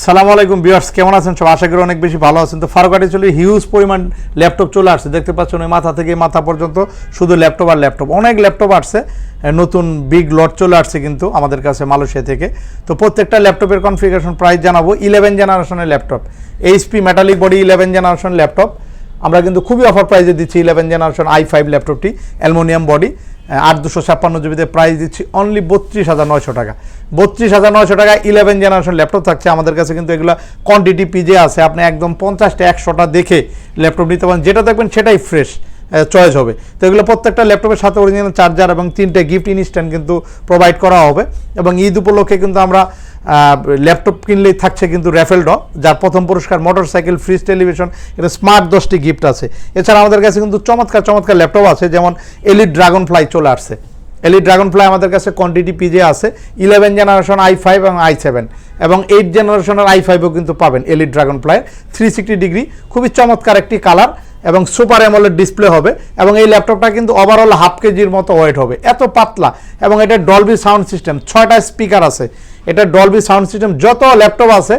সালামু আলাইকুম ভিউয়ার্স, কেমন আছেন সব? আশা করি অনেক বেশি ভালো আছেন। তো ফারুকাটি চলে হিউজ পরিমাণ ল্যাপটপ চলে আসছে, দেখতে পাচ্ছেন ওই মাথা থেকে মাথা পর্যন্ত শুধু ল্যাপটপ আর ল্যাপটপ, অনেক ল্যাপটপ আসছে, নতুন বিগ লট চলে আসছে কিন্তু আমাদের কাছে মালয়েশিয়া থেকে। তো প্রত্যেকটা ল্যাপটপের কনফিগারেশন প্রাইস জানাবো। 11 জেনারেশনের laptop, HP metallic body 11 generation laptop আমরা কিন্তু খুবই অফার প্রাইসে দিচ্ছি। 11 জেনারেশন i5 ল্যাপটপটি অ্যালুমিনিয়াম বডি 8/256 জিবিতে প্রাইস দিচ্ছি অনলি 32,900 টাকা। 32,900 টাকা 11 জেনারেশন ল্যাপটপ থাকছে আমাদের কাছে। কিন্তু এগুলো কোয়ান্টিটি পিজে আছে, আপনি একদম 50টা 100টা দেখে ল্যাপটপ নিতে পারেন, যেটা দেখবেন সেটাই ফ্রেশ চয়েস হবে। তো এগুলো প্রত্যেকটা ল্যাপটপের সাথে অরিজিনাল চার্জার এবং 3টে গিফট ইনস্ট্যান্ট কিন্তু প্রোভাইড করা হবে। এবং ঈদ উপলক্ষে কিন্তু আমরা ল্যাপটপ কিনলেই থাকছে কিন্তু র্যাফেল ড্র, যার প্রথম পুরস্কার মোটরসাইকেল, ফ্রিজ, টেলিভিশন, এটা স্মার্ট 10টি গিফট আছে। এছাড়া আমাদের কাছে কিন্তু চমৎকার চমৎকার ল্যাপটপ আছে, যেমন এলিট ড্রাগন ফ্লাই চলে আসছে। এলিট ড্রাগন ফ্লাই আমাদের কাছে কোয়ান্টিটি পিজে আছে 11 জেনারেশন i5 এবং i7 এবং 8 জেনারেশনের i5ও কিন্তু পাবেন এলিট ড্রাগন ফ্লাই। 360 ডিগ্রি খুবই চমৎকার একটি কালার এবং সুপার অ্যামোলেড ডিসপ্লে হবে। এবং এই ল্যাপটপটা কিন্তু ওভারঅল হাফ কেজির মতো ওয়েট হবে, এত পাতলা। এবং এটা ডলবি সাউন্ড সিস্টেম, 6টা স্পিকার আছে, এটা ডলবি সাউন্ড সিস্টেম। যত ল্যাপটপ আছে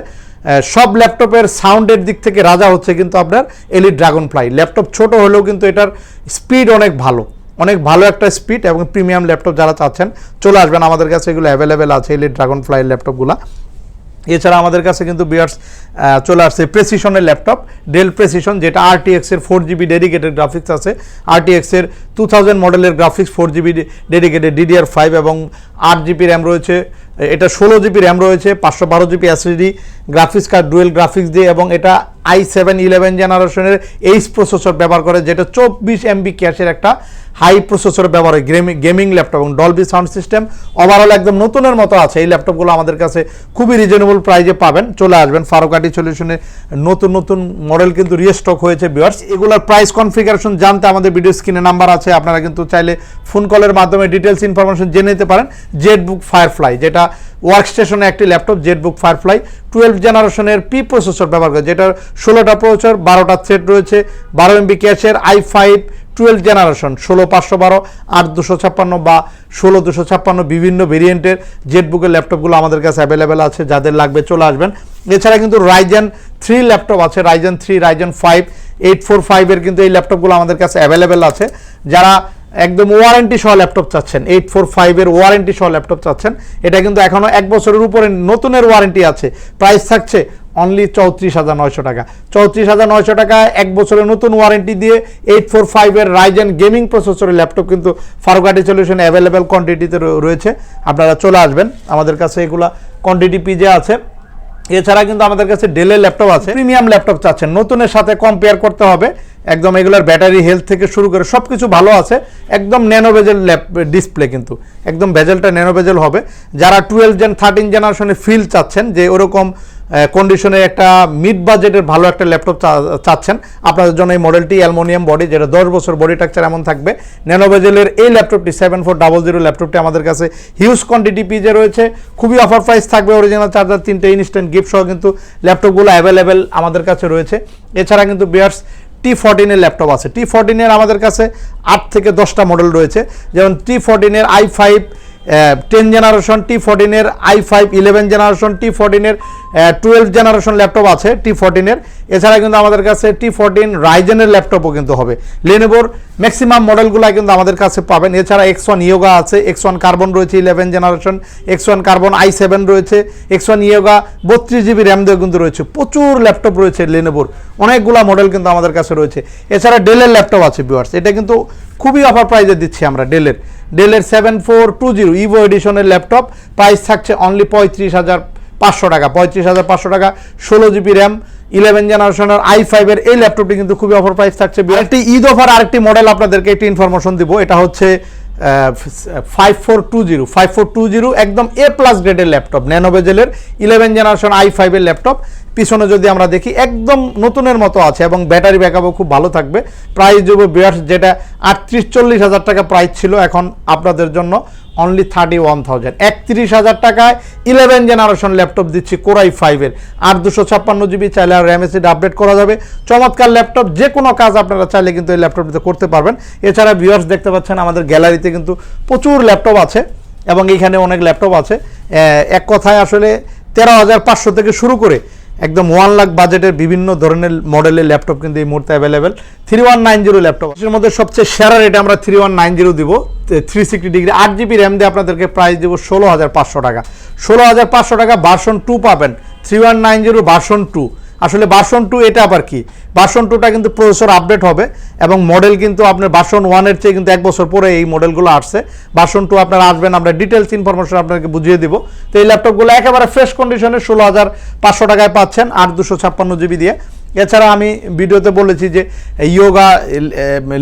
সব ল্যাপটপের সাউন্ডের দিক থেকে রাজা হচ্ছে কিন্তু আপনার এলিট ড্রাগন ফ্লাই। ল্যাপটপ ছোট হলেও কিন্তু এটার স্পিড অনেক ভালো, অনেক ভালো একটা স্পিড। এবং প্রিমিয়াম ল্যাপটপ যারা চাচ্ছেন চলে আসবেন আমাদের কাছে, এগুলো অ্যাভেলেবেল আছে এলিট ড্রাগন ফ্লাই ল্যাপটপগুলো। এছাড়া আমাদের কাছে কিন্তু বিয়ার্স চলে আসছে প্রেসিশনের ল্যাপটপ, ডেল প্রেসিশন, যেটা RTX-এর 4GB ডেডিকেটেড গ্রাফিক্স আছে। RTX-এর 2000 মডেলের গ্রাফিক্স, 4GB ডেডিকেটেড DDR5 এবং 8GB র্যাম রয়েছে। এটা 16GB র্যাম রয়েছে, 512GB SSD, graphics card dual graphics দিয়ে। এবং এটা i7 11 জেনারেশনের এইচ প্রসেসর ব্যবহার করে, যেটা 24 MB ক্যাশের একটা হাই প্রসেসর ব্যবহার হয় গেমিং ল্যাপটপ। এবং ডলবি সাউন্ড সিস্টেম ওভারঅল একদম নতুনের মতো আছে। এই ল্যাপটপগুলো আমাদের কাছে খুবই রিজনেবল প্রাইসে পাবেন, চলে আসবেন। ফারুকাটি সলিউশনে নতুন নতুন মডেল কিন্তু রিস্টক হয়েছে ভিউয়ার্স। এগুলোর প্রাইস কনফিগারেশন জানতে আমাদের ভিডিও স্ক্রিনে নাম্বার আছে, আপনারা কিন্তু চাইলে ফোন কলের মাধ্যমে ডিটেলস ইনফরমেশন জেনে নিতে পারেন। জেটবুক ফায়ারফ্লাই, যেটা ওয়ার্কস্টেশনে একটি ল্যাপটপ, জেটবুক ফায়ারফ্লাই 12 জেনারেশনের পি প্রসেসর ব্যবহার করে, যেটার 16টা প্রসেসর, 12টা থ্রেড রয়েছে, 12 MB ক্যাশের, i5 12 জেনারেশন, 16512, 8256 বা 16256 বিভিন্ন ভেরিয়েন্টের জেটবুকের ল্যাপটপগুলো আমাদের কাছে অ্যাভেলেবেল আছে, যাদের লাগবে চলে আসবেন। এছাড়া কিন্তু রাইজেন 3 ল্যাপটপ আছে, রাইজেন 3, রাইজেন 5, 845 কিন্তু এই ল্যাপটপগুলো আমাদের কাছে অ্যাভেলেবেল আছে। যারা একদম ওয়ারেন্টি সহ ল্যাপটপ চাচ্ছেন, 845 ওয়ারেন্টি সহ ল্যাপটপ চাচ্ছেন, এটা কিন্তু এখনও 1 বছরের উপরে নতুনের ওয়ারেন্টি আছে। প্রাইস থাকছে অনলি 34,900 টাকা। 34,900 টাকায় 1 বছরের নতুন ওয়ারেন্টি দিয়ে 845 রাইজেন গেমিং প্রসেসরের ল্যাপটপ কিন্তু ফারুকাটি সলিউশনে অ্যাভেলেবেল কোয়ান্টিটিতে রয়েছে, আপনারা চলে আসবেন আমাদের কাছে। এগুলা কোয়ান্টিটি পিজে আছে। এছাড়া কিন্তু আমাদের কাছে ডেলের ল্যাপটপ আছে। প্রিমিয়াম ল্যাপটপ চাচ্ছেন, নতুনের সাথে কম্পেয়ার করতে হবে, একদম এগুলোর ব্যাটারি হেলথ থেকে শুরু করে সব কিছু ভালো আছে। একদম ন্যানো বেজেল ডিসপ্লে, কিন্তু একদম বেজেলটা ন্যানো বেজেল হবে। যারা 12 জেন 13 জেনারেশনে ফিল চাচ্ছেন, যে ওরকম কন্ডিশনে একটা মিড বাজেটের ভালো একটা ল্যাপটপ চাচ্ছেন, আপনাদের জন্য এই মডেলটি অ্যালুমিনিয়াম বডি, যেটা 10 বছর বডি স্ট্রাকচার এমন থাকবে। ন্যানো বেজেলের এই ল্যাপটপটি 7400 ল্যাপটপটি আমাদের কাছে হিউজ কোয়ান্টিটি পিজে রয়েছে, খুবই অফার প্রাইস থাকবে। অরিজিনাল চার্জার, 3টে ইনস্ট্যান্ট গিফট সহ কিন্তু ল্যাপটপগুলো অ্যাভেলেবেল আমাদের কাছে রয়েছে। এছাড়া কিন্তু বিয়ার্স T14 ল্যাপটপ আছে। T14 আমাদের কাছে 8 থেকে 10টা মডেল রয়েছে, যেমন T14 i5 10 generation, T14 i5 11 generation, T14 12 generation laptop আছে T14। এছাড়া কিন্তু আমাদের কাছে T14 রাইজেনের ল্যাপটপও কিন্তু হবে। লেনোভোর ম্যাক্সিমাম মডেলগুলো কিন্তু আমাদের কাছে পাবেন। এছাড়া X1 ইয়োগা আছে, X1 কার্বন রয়েছে 11 জেনারেশন, X1 কার্বন i7 রয়েছে, X1 ইয়োগা 32GB র্যাম দিয়ে কিন্তু রয়েছে। প্রচুর ল্যাপটপ রয়েছে লেনোভোর, অনেকগুলো মডেল কিন্তু আমাদের কাছে রয়েছে। এছাড়া ডেলের ল্যাপটপ আছে ভিউয়ার্স, এটা কিন্তু খুবই অফার প্রাইসে দিচ্ছি আমরা। ডেলের 7420 ইভো এডিশনের ল্যাপটপ, প্রাইস থাকছে অনলি 35,500 টাকা। 35,500 টাকা, 16GB র্যাম, 11 জেনারেশনের i5 এই ল্যাপটপটি কিন্তু খুবই অফার প্রাইস থাকছে। একটি ঈদ অফার আরেকটি মডেল আপনাদেরকে একটি ইনফরমেশন দিব, এটা হচ্ছে 5420 একদম A+ গ্রেডের ল্যাপটপ, ন্যানো বেজেলের 11 জেনারেশন i5 ল্যাপটপ। পিছনে যদি আমরা দেখি একদম নতুনের মতো আছে এবং ব্যাটারি ব্যাকআপও খুব ভালো থাকবে। প্রাইস দেবো বিয়ার্স, যেটা 38-40 হাজার টাকা প্রাইস ছিল, এখন আপনাদের জন্য অনলি 31,000, 31,000 টাকায় 11 জেনারেশন ল্যাপটপ দিচ্ছি কোর i5 8/256 চাইলে আর র্যাম এসএসডি আপডেট করা যাবে। চমৎকার ল্যাপটপ, যে কোনো কাজ আপনারা চাইলে কিন্তু এই ল্যাপটপটিতে করতে পারবেন। এছাড়া ভিউয়ার্স দেখতে পাচ্ছেন আমাদের গ্যালারিতে কিন্তু প্রচুর ল্যাপটপ আছে এবং এইখানে অনেক ল্যাপটপ আছে। এক কথায় আসলে 13,500 থেকে শুরু করে একদম 1 লাখ বাজেটের বিভিন্ন ধরনের মডেলের ল্যাপটপ কিন্তু এই মুহূর্তে অ্যাভেলেবেল। 3190 ল্যাপটপ এর মধ্যে সবচেয়ে সেরা রেটে আমরা 3190 দিব, 360 ডিগ্রি 8GB র্যাম দিয়ে আপনাদেরকে প্রাইস দেবো 16,500 টাকা। 16,500 টাকা ভার্সন 2 পাবেন, 3190 ভার্সন 2। আসলে ভার্সন 2 এটা আবার কি, ভার্সন 2টা কিন্তু প্রসেসর আপডেট হবে এবং মডেল কিন্তু আপনার ভার্সন 1 এর চেয়ে কিন্তু 1 বছর পরে এই মডেলগুলো আসছে। ভার্সন 2 আপনারা আসবেন, আমরা ডিটেলস ইনফরমেশন আপনাকে বুঝিয়ে দিব। তো এই ল্যাপটপগুলো একেবারে ফ্রেশ কন্ডিশনে 16,500 টাকায় পাচ্ছেন 8/256 দিয়ে। এছাড়া আমি ভিডিওতে বলেছি যে ইয়োগা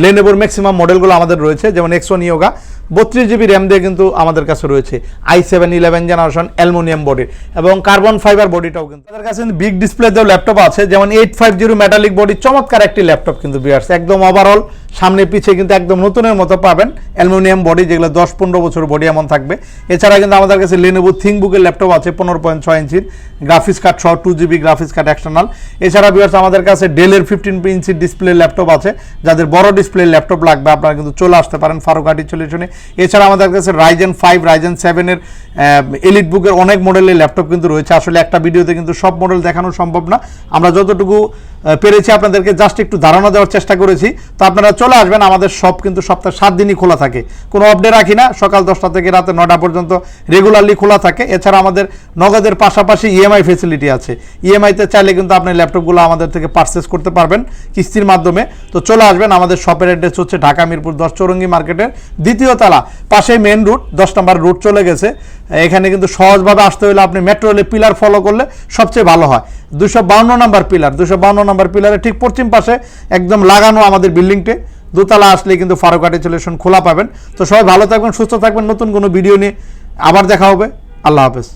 লেনোভোর ম্যাক্সিমাম মডেলগুলো আমাদের রয়েছে, যেমন X1 ইয়োগা 32GB র্যাম দিয়ে কিন্তু আমাদের কাছে রয়েছে, i7 11 জেনারেশন অ্যালুমিনিয়াম বডি এবং কার্বন ফাইবার বডিটাও কিন্তু আমাদের কাছে বিগ ডিসপ্লেতেও ল্যাপটপ আছে, যেমন 850 মেটালিক বডি চমৎকার একটি ল্যাপটপ কিন্তু বিয়ার্স, একদম ওভারঅল সামনে পিছিয়ে কিন্তু একদম নতুনের মতো পাবেন, অ্যালুমিনিয়াম বডি, যেগুলো 10-15 বছর বডি এমন থাকবে। এছাড়া কিন্তু আমাদের কাছে লেনোভো থিংকবুকের ল্যাপটপ আছে 15.6 ইঞ্চির গ্রাফিক্স কার্ড সহ 2GB গ্রাফিক্স কার্ড এক্সটার্নাল। এছাড়া বিয়ার্স আমাদের কাছে ডেলের 15 ইঞ্চির ডিসপ্লে ল্যাপটপ আছে, যাদের বড় ডিসপ্লে ল্যাপটপ লাগবে আপনারা কিন্তু চলে আসতে পারেন ফারুকহাটি সলিউশনে। এছাড়া আমাদের কাছে রাইজেন 5 রাইজেন 7 এর এলিট বুকের অনেক মডেলের ল্যাপটপ কিন্তু রয়েছে। আসলে একটা ভিডিওতে কিন্তু সব মডেল দেখানো সম্ভব না, আমরা যতটুকু পেরেছি আপনাদেরকে জাস্ট একটু ধারণা দেওয়ার চেষ্টা করেছি। তো আপনারা চলে আসবেন, আমাদের সব কিন্তু সপ্তাহে 7 দিনই খোলা থাকে, কোনো অফডে রাখি না, সকাল 10টা থেকে রাতে 9টা পর্যন্ত রেগুলারলি খোলা থাকে। এছাড়া আমাদের নগদের পাশাপাশি ইএমআই ফেসিলিটি আছে, ইএমআইতে চাইলে কিন্তু আপনি ল্যাপটপগুলো আমাদের থেকে পারচেস করতে পারবেন কিস্তির মাধ্যমে। তো চলে আসবেন, আমাদের শপের অ্যাড্রেস হচ্ছে ঢাকা মিরপুর 10 চৌরঙ্গি মার্কেটের 2য় তলা, পাশে মেন রুট 10 নম্বর রুট চলে গেছে। এখানে কিন্তু সহজভাবে আসতে হলে আপনি মেট্রো রেলের পিলার ফলো করলে সবচেয়ে ভালো হয়। 252 নম্বর পিলার, 252 নম্বর পিলারের ঠিক পশ্চিম পাশে একদম লাগানো আমাদের বিল্ডিংটে, দোতলা আসলে কিন্তু ফারুকহাটি সলিউশন খোলা পাবেন। তো সবাই ভালো থাকবেন, সুস্থ থাকবেন, নতুন কোনো ভিডিও নিয়ে আবার দেখা হবে। আল্লাহ হাফেজ।